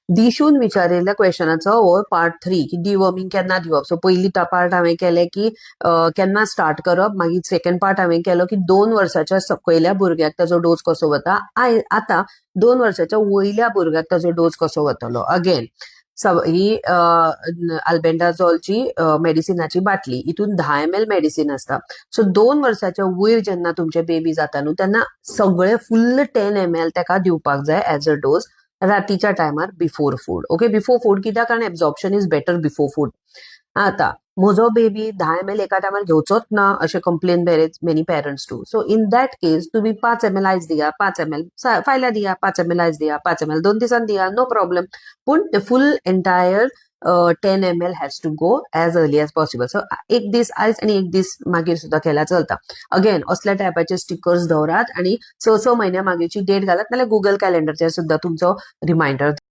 दिशून विचारिल्ल्या क्वेश्चनाचो हो पार्ट 3 की डिवॉर्मिंग केन्ना दिवप. सो पयली पार्ट हांवें केले की केन्ना स्टार्ट करप, मागीर सेकंड पार्ट हांवें केलो की 2 वर्साच्या सकयल्या भुरग्याक ताजो डोस कसो वता. आतां 2 वर्साच्या वयल्या भुरग्याक ताजो डोस कसो वतलो. अगेन ही अल्बेंडाझोलची मेडिसिनाची बाटली, हितून 10 ml मेडिसिन असता. सो 2 वर्साच्या वयर जेन्ना तुमचे बेबी जाता न्हू तेन्ना सगळे फुल्ल 10 ml ताका दिवपाक जाय एज अ डोस रातीच्या टायमार before food. Okay, before food कित्याक कारण एब्झॉर्प्शन इज बेटर बिफोर फूड. आता म्हजो बेबी 10 ml एका टायमार घेवचोच ना अशें complain many parents do. So in that case तुम्ही 5 ml आयज दिया, 5 ml फायल्या दिया, 5 ml आयज दिया, 5 ml 2 दिसान दिया, नो प्रॉब्लेम. पूण ते full entire 10 ml has to go as early as possible. So एक दीस आयज आणि एक दीस मागीर सुद्धा केल्यार चलता. अगेन असल्या टायपाचे स्टिकर्स दवरात आणि 6 म्हयन्या मागीरची डेट घालात, नाल्यार गुगल कॅलेंडरचेर सुद्धा तुमचो रिमायंडर